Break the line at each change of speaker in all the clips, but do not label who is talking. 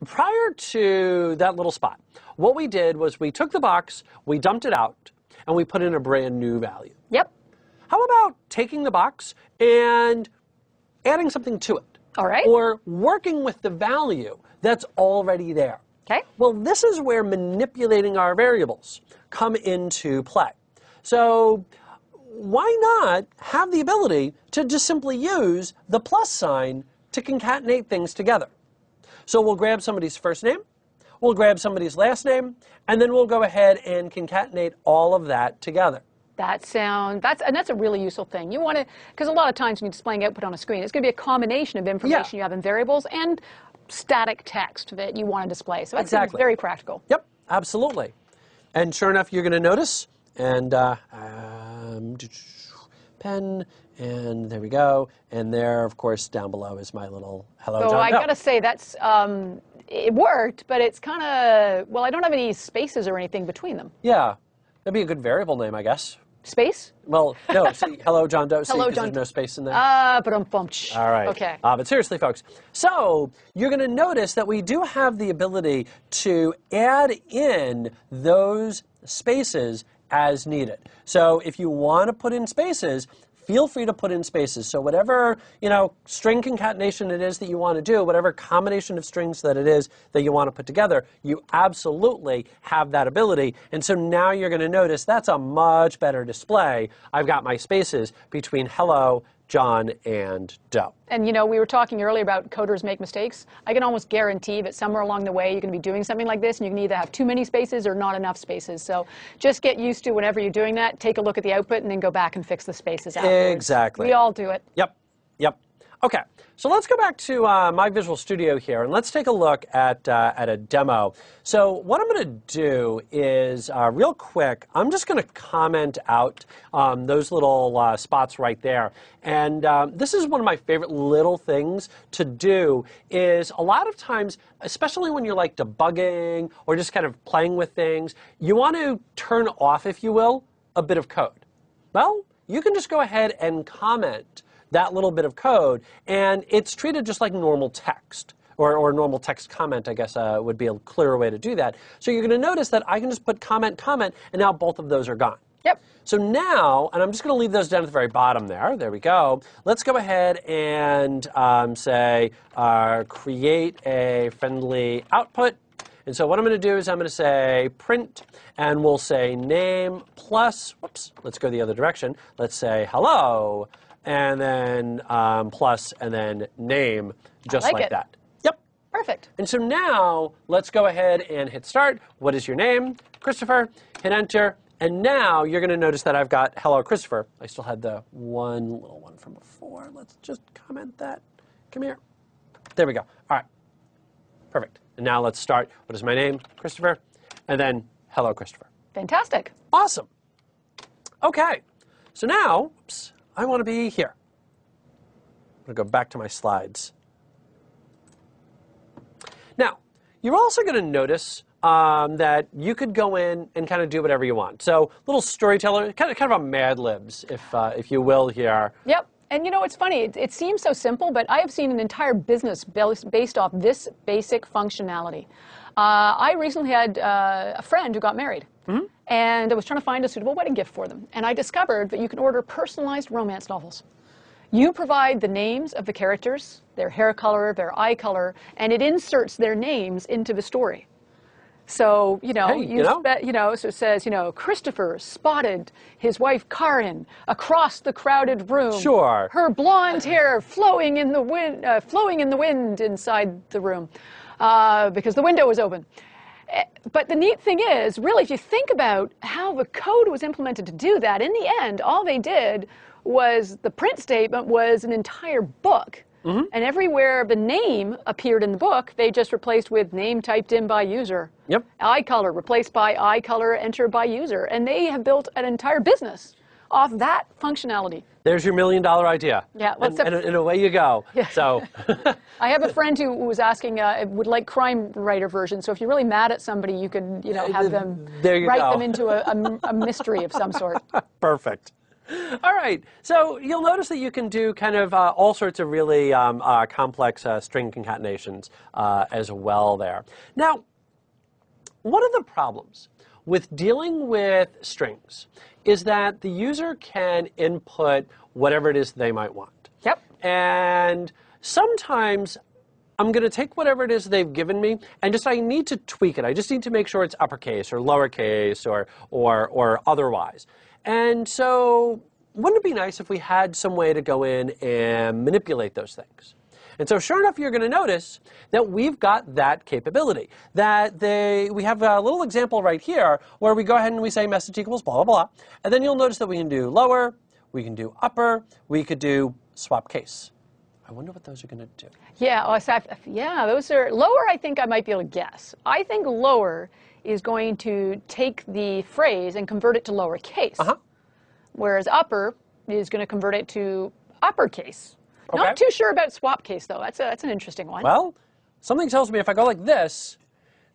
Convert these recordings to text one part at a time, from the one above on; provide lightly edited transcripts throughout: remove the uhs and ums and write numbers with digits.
prior to that little spot, what we did was we took the box, we dumped it out, and we put in a brand new value.
Yep.
How about taking the box and adding something to it?
All right.
Or working with the value that's already there.
Okay.
Well, this is where manipulating our variables come into play. So why not have the ability to just simply use the plus sign to concatenate things together? So we'll grab somebody's first name, we'll grab somebody's last name, and then we'll go ahead and concatenate all of that together.
That's a really useful thing. You want to, because a lot of times when you're displaying output on a screen, it's going to be a combination of information you have in variables and static text that you want to display. So it's very practical.
Yep, absolutely. And sure enough, you're going to notice, and pen, and there we go. And there, of course, down below is my little hello, John.
So I got to say, that's, it worked, but it's kind of, well, I don't have any spaces or anything between them.
Yeah, that'd be a good variable name, I guess.
Space?
Well, no, see, hello, John Doe.
Hello,
see,
John.
There's no space in there.
But I'm bumped.
All right.
Okay.
But seriously, folks, so you're going to notice that we do have the ability to add in those spaces as needed. So if you want to put in spaces, feel free to put in spaces. So whatever, string concatenation it is that you want to do, whatever combination of strings that it is that you want to put together, you absolutely have that ability. And so now you're going to notice that's a much better display. I've got my spaces between hello, John, and Doe.
And we were talking earlier about coders make mistakes. I can almost guarantee that somewhere along the way you're going to be doing something like this, and you can either have too many spaces or not enough spaces. So just get used to whenever you're doing that, take a look at the output, and then go back and fix the spaces afterwards.
Exactly.
We all do it.
Yep. Okay, so let's go back to my Visual Studio here, and let's take a look at a demo. So what I'm going to do is, real quick, I'm just going to comment out those little spots right there. And this is one of my favorite little things to do is a lot of times, especially when you're like debugging or just kind of playing with things, you want to turn off, if you will, a bit of code. Well, you can just go ahead and comment that little bit of code, and it's treated just like normal text, or normal text comment, I guess would be a clearer way to do that. So you're going to notice that I can just put comment, and now both of those are gone.
Yep.
So now, and I'm just going to leave those down at the very bottom there. There we go. Let's go ahead and say create a friendly output. And so what I'm going to do is I'm going to say print, and we'll say name plus, whoops, let's go the other direction. Let's say hello, and then plus, and then name, just like that. Yep.
Perfect.
And so now, let's go ahead and hit start. What is your name? Christopher. Hit enter. And now, you're going to notice that I've got hello, Christopher. I still had the one little one from before. Let's just comment that. Come here. There we go. All right. Perfect. And now let's start. What is my name? Christopher. And then hello, Christopher.
Fantastic.
Awesome. Okay. So now, oops, I want to be here. I'm going to go back to my slides. Now, you're also going to notice that you could go in and kind of do whatever you want. So, little storyteller, kind of a Mad Libs, if you will, here.
Yep. And it's funny, it seems so simple, but I have seen an entire business based off this basic functionality. I recently had a friend who got married. Mm-hmm. And I was trying to find a suitable wedding gift for them. And I discovered that you can order personalized romance novels. You provide the names of the characters, their hair color, their eye color, and it inserts their names into the story. So, so it says, Christopher spotted his wife Karin across the crowded room.
Sure.
Her blonde hair flowing in the wind inside the room because the window was open. But the neat thing is, really, if you think about how the code was implemented to do that, in the end, all they did was the print statement was an entire book. Mm-hmm. And everywhere the name appeared in the book, they just replaced with name typed in by user.
Yep.
Eye color replaced by eye color entered by user. And they have built an entire business off that functionality.
There's your $1 million idea.
Yeah.
And away you go. Yeah. So.
I have a friend who was asking, would like crime writer version. So if you're really mad at somebody, you can, have them write them into a mystery of some sort.
Perfect. All right, so you'll notice that you can do kind of all sorts of really complex string concatenations as well there. Now, one of the problems with dealing with strings is that the user can input whatever it is they might want.
Yep.
And sometimes I'm going to take whatever it is they've given me and I need to tweak it. I just need to make sure it's uppercase or lowercase or otherwise. And so wouldn't it be nice if we had some way to go in and manipulate those things? And so sure enough, you're going to notice that we've got that capability. We have a little example right here where we go ahead and we say message equals blah, blah, blah. And then you'll notice that we can do lower, we can do upper, we could do swap case. I wonder what those are going to do.
Yeah, those are lower. I think I might be able to guess. I think lower is going to take the phrase and convert it to lowercase, whereas upper is going to convert it to uppercase.
Okay.
Not too sure about swap case though. That's an interesting one.
Well, something tells me if I go like this,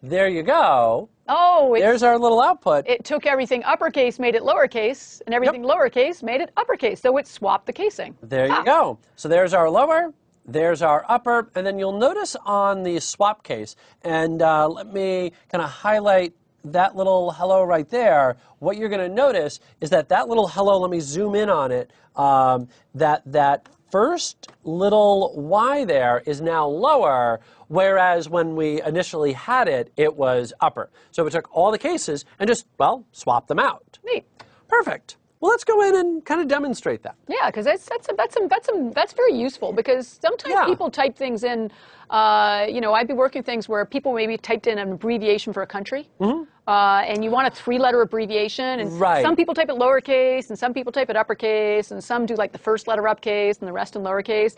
there you go.
Oh,
there's our little output.
It took everything uppercase, made it lowercase, and everything lowercase made it uppercase. So it swapped the casing.
There you go. So there's our lower, there's our upper, and then you'll notice on the swap case, and let me kind of highlight that little hello right there. What you're going to notice is that little hello, let me zoom in on it, that first little y there is now lower, whereas when we initially had it, it was upper. So we took all the cases and just, well, swapped them out.
Neat.
Perfect. Well, let's go in and kind of demonstrate that.
Yeah, because that's very useful because sometimes people type things in. I'd be working things where people maybe typed in an abbreviation for a country, and you want a 3-letter abbreviation, and some people type it lowercase, and some people type it uppercase, and some do like the first letter uppercase and the rest in lowercase.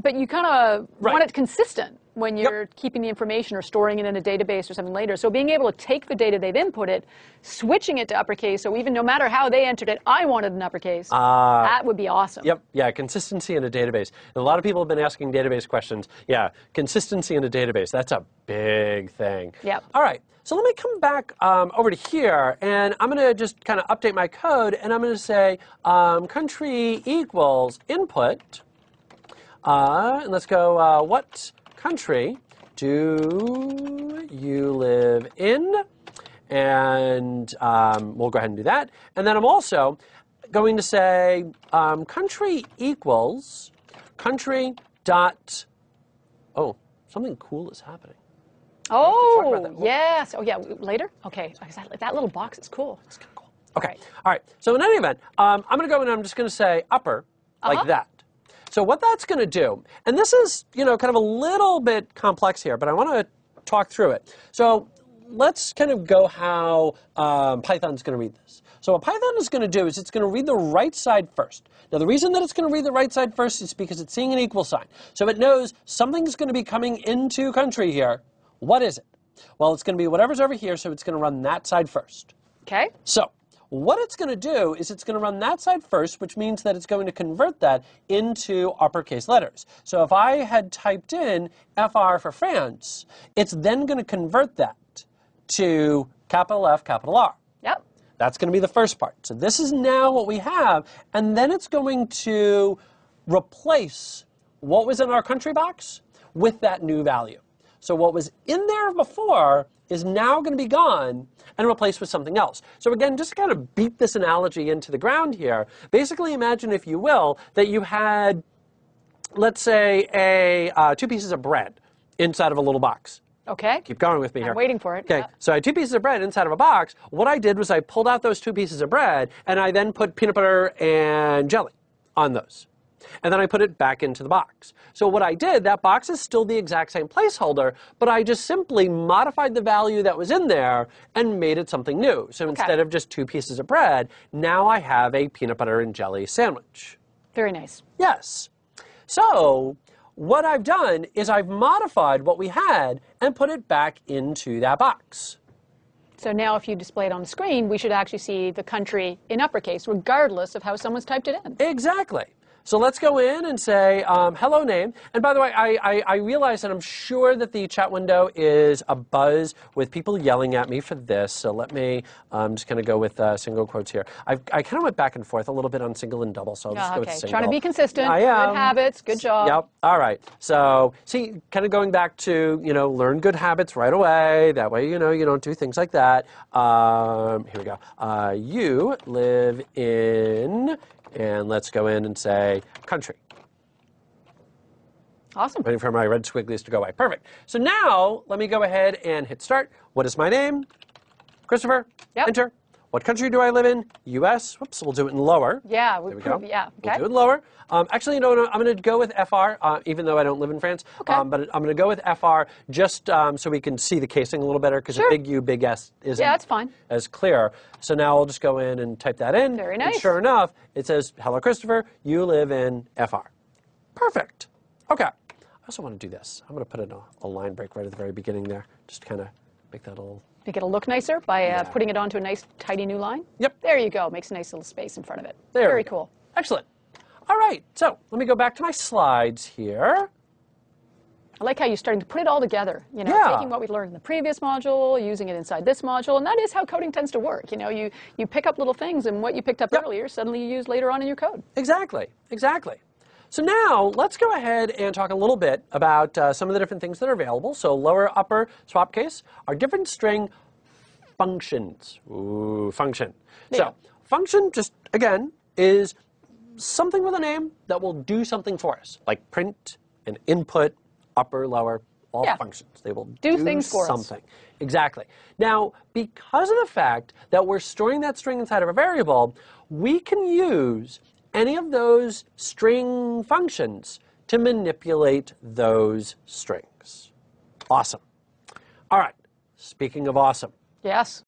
But you kind of want it consistent when you're keeping the information or storing it in a database or something later. So being able to take the data they've inputted, switching it to uppercase, so even no matter how they entered it, I wanted an uppercase. That would be awesome.
Yep. Yeah, consistency in a database. And a lot of people have been asking database questions. Yeah, consistency in a database. That's a big thing.
Yep.
All right. So let me come back over to here, and I'm going to just kind of update my code, and I'm going to say country equals input. And let's go, what country do you live in? And we'll go ahead and do that. And then I'm also going to say country equals country dot, oh, something cool is happening.
Oh, yes. Oh, yeah, later? Okay, that little box is cool.
It's kind of cool. Okay, all right. So in any event, I'm going to go in and I'm just going to say upper, like that. So what that's going to do, and this is, kind of a little bit complex here, but I want to talk through it. So let's kind of go how Python's going to read this. So what Python is going to do is it's going to read the right side first. Now the reason that it's going to read the right side first is because it's seeing an equal sign. So it knows something's going to be coming into country here. What is it? Well, it's going to be whatever's over here, so it's going to run that side first.
Okay.
So what it's going to do is it's going to run that side first, which means that it's going to convert that into uppercase letters. So if I had typed in FR for France, it's then going to convert that to capital F, capital R.
Yep.
That's going to be the first part. So this is now what we have, and then it's going to replace what was in our country box with that new value. So what was in there before is now going to be gone and replaced with something else. So again, just to kind of beat this analogy into the ground here, basically imagine, if you will, that you had, let's say, 2 pieces of bread inside of a little box.
Okay.
Keep going with me here.
I'm waiting for it.
Okay, so I had 2 pieces of bread inside of a box. What I did was I pulled out those 2 pieces of bread, and I then put peanut butter and jelly on those. And then I put it back into the box. So what I did, that box is still the exact same placeholder, but I just simply modified the value that was in there and made it something new. So instead of just 2 pieces of bread, now I have a peanut butter and jelly sandwich.
Very nice.
Yes. So what I've done is I've modified what we had and put it back into that box.
So now if you display it on the screen, we should actually see the country in uppercase, regardless of how someone's typed it in.
Exactly. So let's go in and say hello name. And by the way, I realize that I'm sure that the chat window is abuzz with people yelling at me for this. So let me just kind of go with single quotes here. I kind of went back and forth a little bit on single and double, so I'll just go with single.
Trying to be consistent.
I am.
Good habits. Good job.
Yep. All right. So see, kind of going back to, learn good habits right away. That way, you don't do things like that. Here we go. You live in... And let's go in and say country.
Awesome.
Waiting for my red squigglies to go away. Perfect. So now let me go ahead and hit start. What is my name? Christopher.
Yep.
Enter. What country do I live in? U.S. Whoops, we'll do it in lower.
Yeah,
there we go.
Yeah, okay.
We'll do it lower. Actually, no, I'm going to go with FR, even though I don't live in France.
Okay.
But I'm going to go with FR just so we can see the casing a little better, because
Sure.
a big U, big S isn't
that's fine.
as clear. So now I'll just go in and type that in.
Very nice.
And sure enough, it says, hello, Christopher, you live in FR. Perfect. Okay. I also want to do this. I'm going to put in a line break right at the very beginning there, just to kind of make that a little...
Make it look nicer by
Yeah.
putting it onto a nice, tidy new line.
Yep.
There you go. Makes a nice little space in front of it.
There
Very
we go.
cool.
Excellent. All right, so let me go back to my slides here.
I like how you're starting to put it all together.
Yeah.
Taking what we learned in the previous module, using it inside this module, and that is how coding tends to work. You pick up little things, and what you picked up earlier, suddenly you use later on in your code.
Exactly, exactly. So now let's go ahead and talk a little bit about some of the different things that are available. So lower, upper, swap case are different string functions. Ooh, function.
Yeah.
So function, just again, is something with a name that will do something for us, like print and input, upper, lower, all functions. They will
do things for
something. Exactly. Now, because of the fact that we're storing that string inside of a variable, we can use any of those string functions to manipulate those strings. Awesome. All right. Speaking of awesome.
Yes.